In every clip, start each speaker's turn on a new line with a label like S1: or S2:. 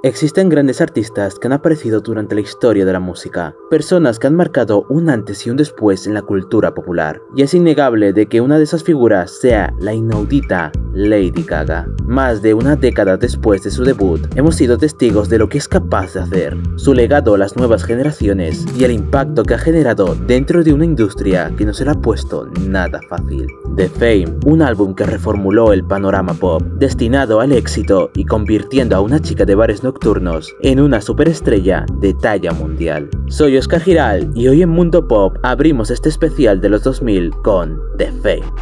S1: Existen grandes artistas que han aparecido durante la historia de la música, personas que han marcado un antes y un después en la cultura popular, y es innegable de que una de esas figuras sea la inaudita Lady Gaga. Más de una década después de su debut, hemos sido testigos de lo que es capaz de hacer, su legado a las nuevas generaciones y el impacto que ha generado dentro de una industria que no se le ha puesto nada fácil. The Fame, un álbum que reformuló el panorama pop, destinado al éxito y convirtiendo a una chica de bares nocturnos en una superestrella de talla mundial. Soy Oscar Giral y hoy en Mundo Pop abrimos este especial de los 2000 con The Fame.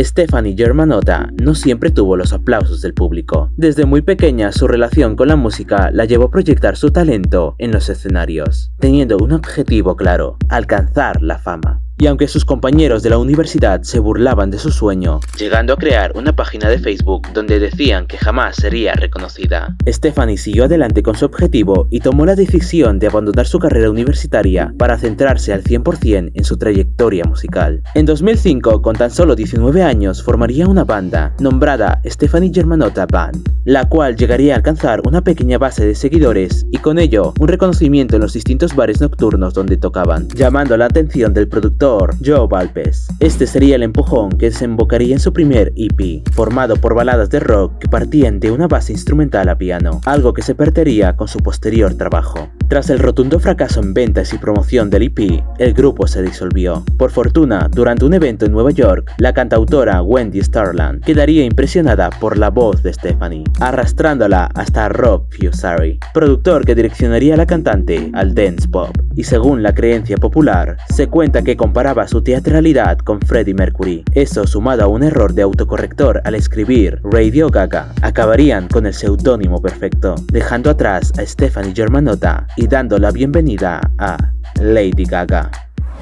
S1: Stefani Germanotta no siempre tuvo los aplausos del público. Desde muy pequeña su relación con la música la llevó a proyectar su talento en los escenarios, teniendo un objetivo claro: alcanzar la fama. Y aunque sus compañeros de la universidad se burlaban de su sueño, llegando a crear una página de Facebook donde decían que jamás sería reconocida, Stefani siguió adelante con su objetivo y tomó la decisión de abandonar su carrera universitaria para centrarse al 100% en su trayectoria musical. En 2005, con tan solo 19 años, formaría una banda nombrada Stefani Germanotta Band, la cual llegaría a alcanzar una pequeña base de seguidores y con ello un reconocimiento en los distintos bares nocturnos donde tocaban, llamando la atención del productor Joe Valpes. Este sería el empujón que desembocaría en su primer EP, formado por baladas de rock que partían de una base instrumental a piano, algo que se perdería con su posterior trabajo. Tras el rotundo fracaso en ventas y promoción del EP, el grupo se disolvió. Por fortuna, durante un evento en Nueva York, la cantautora Wendy Starland quedaría impresionada por la voz de Stefani, arrastrándola hasta Rob Fusari, productor que direccionaría a la cantante al dance pop. Y según la creencia popular, se cuenta que comparaba su teatralidad con Freddie Mercury. Eso, sumado a un error de autocorrector al escribir Radio Gaga, acabarían con el seudónimo perfecto, dejando atrás a Stefani Germanotta y dando la bienvenida a Lady Gaga.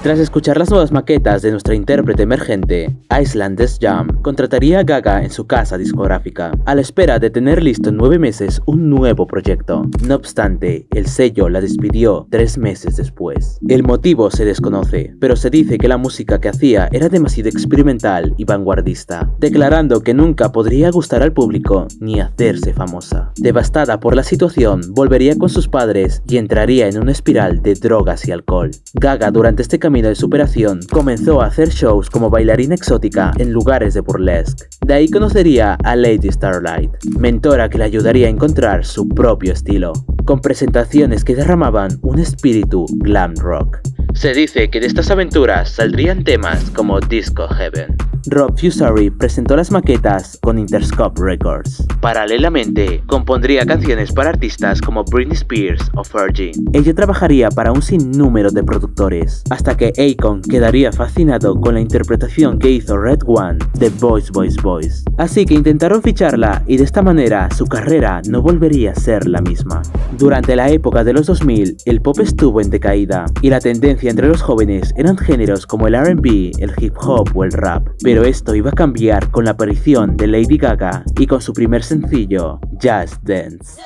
S1: Tras escuchar las nuevas maquetas de nuestra intérprete emergente, Iceland's Jam contrataría a Gaga en su casa discográfica, a la espera de tener listo en 9 meses un nuevo proyecto. No obstante, el sello la despidió 3 meses después. El motivo se desconoce, pero se dice que la música que hacía era demasiado experimental y vanguardista, declarando que nunca podría gustar al público ni hacerse famosa. Devastada por la situación, volvería con sus padres y entraría en una espiral de drogas y alcohol. Gaga, durante este camino de superación, comenzó a hacer shows como bailarina exótica en lugares de burlesque. De ahí conocería a Lady Starlight, mentora que le ayudaría a encontrar su propio estilo, con presentaciones que derramaban un espíritu glam rock. Se dice que de estas aventuras saldrían temas como Disco Heaven. Rob Fusari presentó las maquetas con Interscope Records. Paralelamente, compondría canciones para artistas como Britney Spears o Fergie. Ella trabajaría para un sinnúmero de productores, hasta que Akon quedaría fascinado con la interpretación que hizo Red One de Boys Boys Boys. Así que intentaron ficharla y de esta manera su carrera no volvería a ser la misma. Durante la época de los 2000, el pop estuvo en decaída y la tendencia entre los jóvenes eran géneros como el R&B, el hip hop o el rap. Pero esto iba a cambiar con la aparición de Lady Gaga y con su primer sencillo, Just Dance.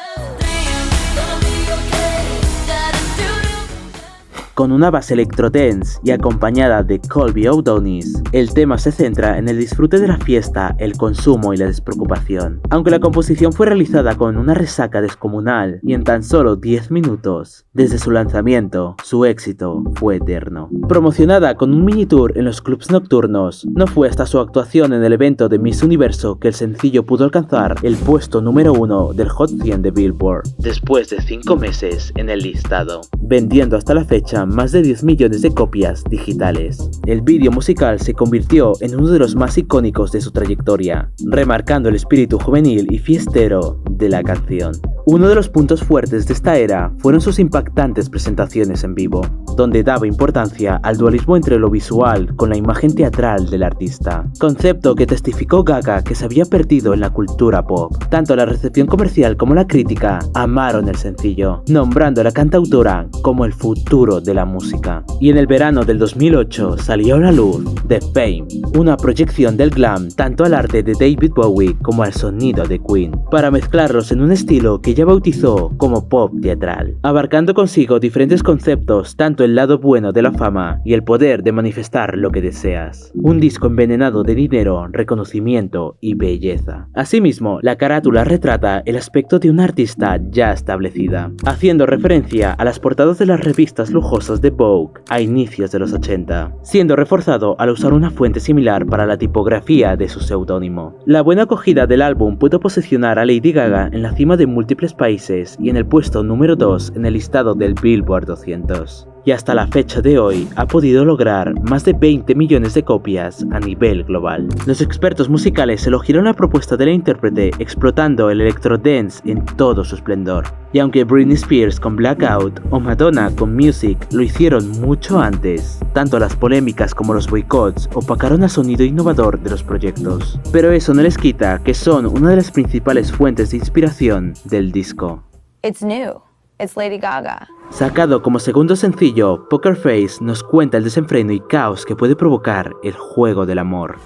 S1: Con una base electro-dance y acompañada de Colby O'Donis, el tema se centra en el disfrute de la fiesta, el consumo y la despreocupación. Aunque la composición fue realizada con una resaca descomunal y en tan solo 10 minutos, desde su lanzamiento, su éxito fue eterno. Promocionada con un mini tour en los clubs nocturnos, no fue hasta su actuación en el evento de Miss Universo que el sencillo pudo alcanzar el puesto número 1 del Hot 100 de Billboard, después de 5 meses en el listado, vendiendo hasta la fecha más de 10 millones de copias digitales. El vídeo musical se convirtió en uno de los más icónicos de su trayectoria, remarcando el espíritu juvenil y fiestero de la canción. Uno de los puntos fuertes de esta era fueron sus impactantes presentaciones en vivo, donde daba importancia al dualismo entre lo visual con la imagen teatral del artista, concepto que testificó Gaga que se había perdido en la cultura pop. Tanto la recepción comercial como la crítica amaron el sencillo, nombrando a la cantautora como el futuro de de la música. Y en el verano del 2008 salió a la luz The Fame, una proyección del glam tanto al arte de David Bowie como al sonido de Queen, para mezclarlos en un estilo que ella bautizó como pop teatral, abarcando consigo diferentes conceptos, tanto el lado bueno de la fama y el poder de manifestar lo que deseas. Un disco envenenado de dinero, reconocimiento y belleza. Asimismo, la carátula retrata el aspecto de una artista ya establecida, haciendo referencia a las portadas de las revistas lujosas de Vogue a inicios de los 80, siendo reforzado al usar una fuente similar para la tipografía de su seudónimo. La buena acogida del álbum pudo posicionar a Lady Gaga en la cima de múltiples países y en el puesto número 2 en el listado del Billboard 200. Y hasta la fecha de hoy ha podido lograr más de 20 millones de copias a nivel global. Los expertos musicales elogiaron la propuesta de la intérprete explotando el electrodance en todo su esplendor. Y aunque Britney Spears con Blackout o Madonna con Music lo hicieron mucho antes, tanto las polémicas como los boicots opacaron al sonido innovador de los proyectos. Pero eso no les quita que son una de las principales fuentes de inspiración del disco.
S2: It's new. It's Lady Gaga.
S1: Sacado como segundo sencillo, Poker Face nos cuenta el desenfreno y caos que puede provocar el juego del amor.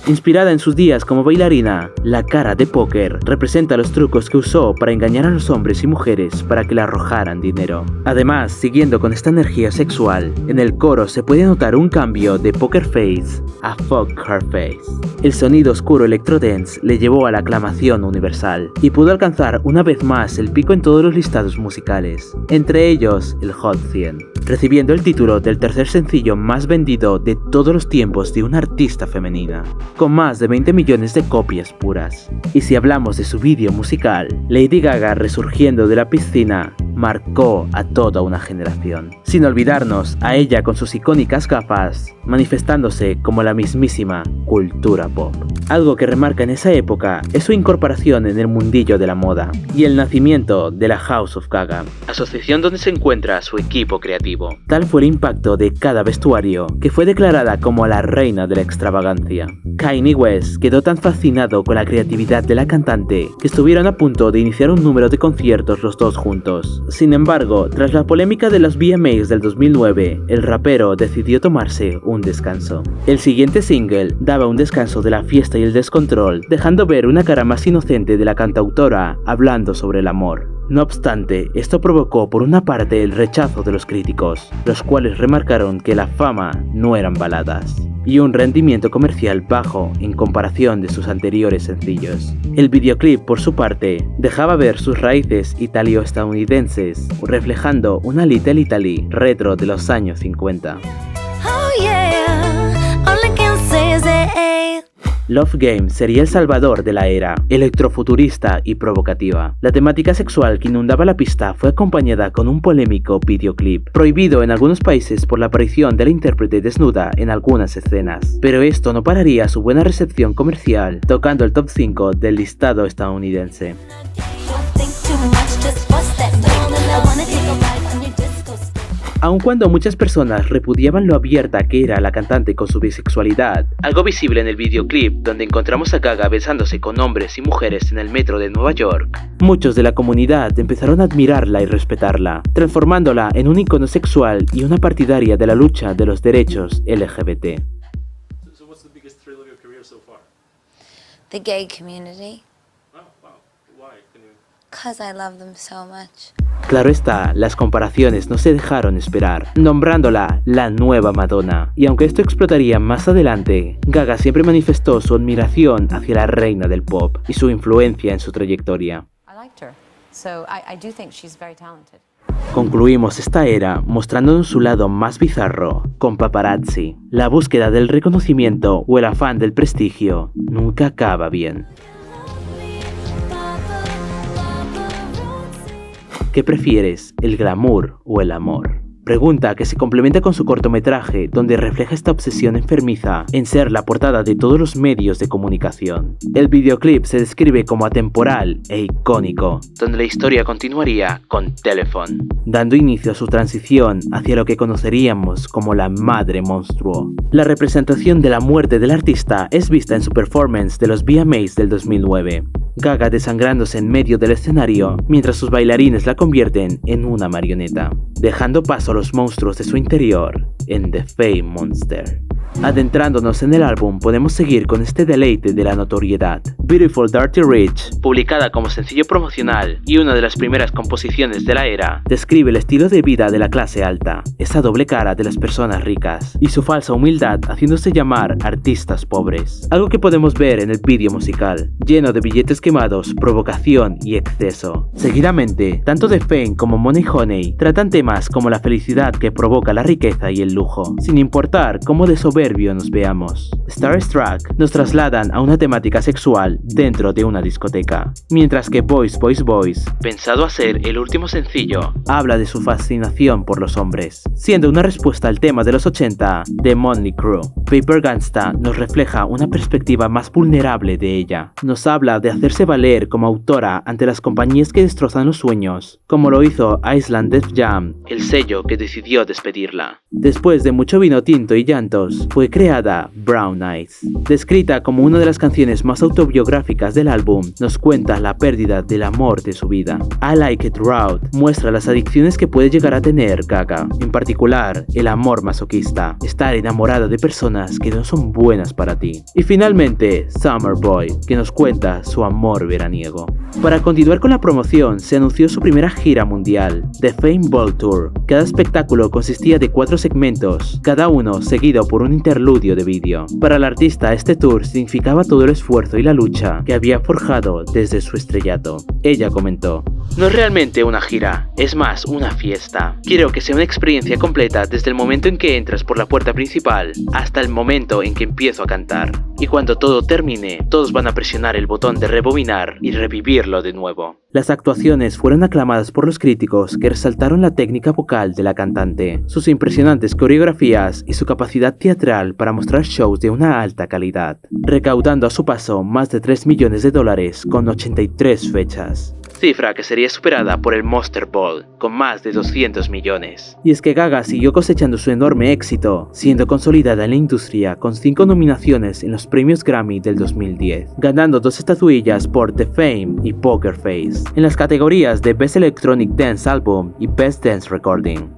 S1: Inspirada en sus días como bailarina, la cara de póker representa los trucos que usó para engañar a los hombres y mujeres para que le arrojaran dinero. Además, siguiendo con esta energía sexual, en el coro se puede notar un cambio de Poker Face a Fuck Her Face. El sonido oscuro electrodance le llevó a la aclamación universal y pudo alcanzar una vez más el pico en todos los listados musicales, entre ellos el Hot 100, recibiendo el título del tercer sencillo más vendido de todos los tiempos de una artista femenina, con más de 20 millones de copias puras. Y si hablamos de su vídeo musical, Lady Gaga resurgiendo de la piscina marcó a toda una generación, sin olvidarnos a ella con sus icónicas gafas, manifestándose como la mismísima cultura pop. Algo que remarca en esa época es su incorporación en el mundillo de la moda y el nacimiento de la House of Gaga, asociación donde se encuentra su equipo creativo. Tal fue el impacto de cada vestuario que fue declarada como la reina de la extravagancia. Kanye West quedó tan fascinado con la creatividad de la cantante que estuvieron a punto de iniciar un número de conciertos los dos juntos. Sin embargo, tras la polémica de los VMAs del 2009, el rapero decidió tomarse un descanso. El siguiente single daba un descanso de la fiesta y el descontrol, dejando ver una cara más inocente de la cantautora hablando sobre el amor. No obstante, esto provocó por una parte el rechazo de los críticos, los cuales remarcaron que la fama no eran baladas, y un rendimiento comercial bajo en comparación de sus anteriores sencillos. El videoclip, por su parte, dejaba ver sus raíces italio-estadounidenses, reflejando una Little Italy retro de los años 50.
S3: Oh yeah, all I can say is hey.
S1: Love Game sería el salvador de la era, electrofuturista y provocativa. La temática sexual que inundaba la pista fue acompañada con un polémico videoclip, prohibido en algunos países por la aparición de la intérprete desnuda en algunas escenas. Pero esto no pararía su buena recepción comercial, tocando el top 5 del listado estadounidense. Aun cuando muchas personas repudiaban lo abierta que era la cantante con su bisexualidad, algo visible en el videoclip donde encontramos a Gaga besándose con hombres y mujeres en el metro de Nueva York, muchos de la comunidad empezaron a admirarla y respetarla, transformándola en un icono sexual y una partidaria de la lucha de los derechos LGBT.
S4: So what's the biggest thrill of your career so far?
S3: The gay community,
S4: Oh, wow. Why? Can you...
S3: 'cause I love them so much.
S1: Claro está, las comparaciones no se dejaron esperar, nombrándola la nueva Madonna. Y aunque esto explotaría más adelante, Gaga siempre manifestó su admiración hacia la reina del pop y su influencia en su trayectoria.
S5: I liked her, so I do think she's very talented.
S1: Concluimos esta era mostrándonos su lado más bizarro, con Paparazzi. La búsqueda del reconocimiento o el afán del prestigio nunca acaba bien. ¿Qué prefieres, el glamour o el amor? Pregunta que se complementa con su cortometraje, donde refleja esta obsesión enfermiza en ser la portada de todos los medios de comunicación. El videoclip se describe como atemporal e icónico, donde la historia continuaría con Telephone, dando inicio a su transición hacia lo que conoceríamos como la madre monstruo. La representación de la muerte del artista es vista en su performance de los VMAs del 2009. Gaga desangrándose en medio del escenario mientras sus bailarines la convierten en una marioneta, dejando paso a los monstruos de su interior en The Fame Monster. Adentrándonos en el álbum, podemos seguir con este deleite de la notoriedad. Beautiful Dirty Rich, publicada como sencillo promocional y una de las primeras composiciones de la era, describe el estilo de vida de la clase alta, esa doble cara de las personas ricas, y su falsa humildad haciéndose llamar artistas pobres. Algo que podemos ver en el vídeo musical, lleno de billetes quemados, provocación y exceso. Seguidamente, tanto The Fame como Money Honey tratan temas como la felicidad que provoca la riqueza y el lujo, sin importar cómo de soberbio nos veamos. Starstruck nos trasladan a una temática sexual dentro de una discoteca, mientras que Boys Boys Boys, pensado a ser el último sencillo, habla de su fascinación por los hombres, siendo una respuesta al tema de los 80 de Motley Crue. Paper Gangsta nos refleja una perspectiva más vulnerable de ella. Nos habla de hacerse valer como autora ante las compañías que destrozan los sueños, como lo hizo Island Def Jam, el sello que decidió despedirla. Después de mucho vino tinto y llantos, fue creada Brown Eyes. Descrita como una de las canciones más autobiográficas del álbum, nos cuenta la pérdida del amor de su vida. I Like It Raw muestra las adicciones que puede llegar a tener Gaga, en particular el amor masoquista, estar enamorada de personas que no son buenas para ti. Y finalmente, Summer Boy, que nos cuenta su amor veraniego. Para continuar con la promoción, se anunció su primera gira mundial, The Fame Ball Tour. Cada espectáculo consistía de 4 segmentos, cada uno seguido por un interludio de vídeo. Para el artista, este tour significaba todo el esfuerzo y la lucha que había forjado desde su estrellato. Ella comentó: "No es realmente una gira, es más una fiesta. Quiero que sea una experiencia completa desde el momento en que entras por la puerta principal hasta el momento en que empiezo a cantar. Y cuando todo termine, todos van a presionar el botón de rebobinar y revivirlo de nuevo". Las actuaciones fueron aclamadas por los críticos, que resaltaron la técnica vocal de la cantante, sus impresionantes coreografías y su capacidad teatral para mostrar shows de una alta calidad, recaudando a su paso más de $3 millones con 83 fechas. Cifra que sería superada por el Monster Ball, con más de 200 millones. Y es que Gaga siguió cosechando su enorme éxito, siendo consolidada en la industria con 5 nominaciones en los premios Grammy del 2010, ganando 2 estatuillas por The Fame y Poker Face, en las categorías de Best Electronic Dance Album y Best Dance Recording.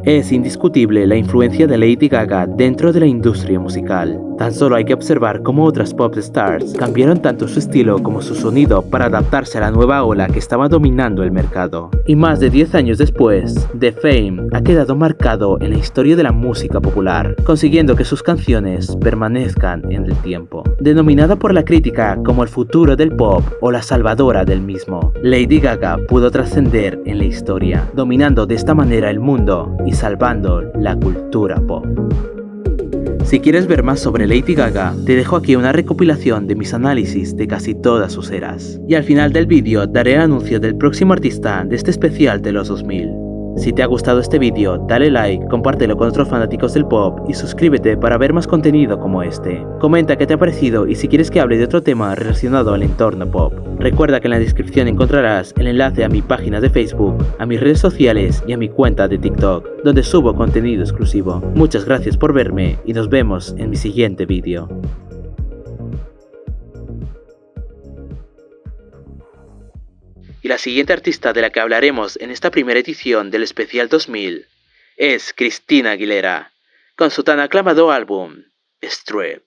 S1: Es indiscutible la influencia de Lady Gaga dentro de la industria musical. Tan solo hay que observar cómo otras pop stars cambiaron tanto su estilo como su sonido para adaptarse a la nueva ola que estaba dominando el mercado. Y más de 10 años después, The Fame ha quedado marcado en la historia de la música popular, consiguiendo que sus canciones permanezcan en el tiempo. Denominada por la crítica como el futuro del pop o la salvadora del mismo, Lady Gaga pudo trascender en la historia, dominando de esta manera el mundo y salvando la cultura pop. Si quieres ver más sobre Lady Gaga, te dejo aquí una recopilación de mis análisis de casi todas sus eras. Y al final del vídeo daré el anuncio del próximo artista de este especial de los 2000. Si te ha gustado este vídeo, dale like, compártelo con otros fanáticos del pop y suscríbete para ver más contenido como este. Comenta qué te ha parecido y si quieres que hable de otro tema relacionado al entorno pop. Recuerda que en la descripción encontrarás el enlace a mi página de Facebook, a mis redes sociales y a mi cuenta de TikTok, donde subo contenido exclusivo. Muchas gracias por verme y nos vemos en mi siguiente vídeo. Y la siguiente artista de la que hablaremos en esta primera edición del especial 2000 es Christina Aguilera, con su tan aclamado álbum Strip.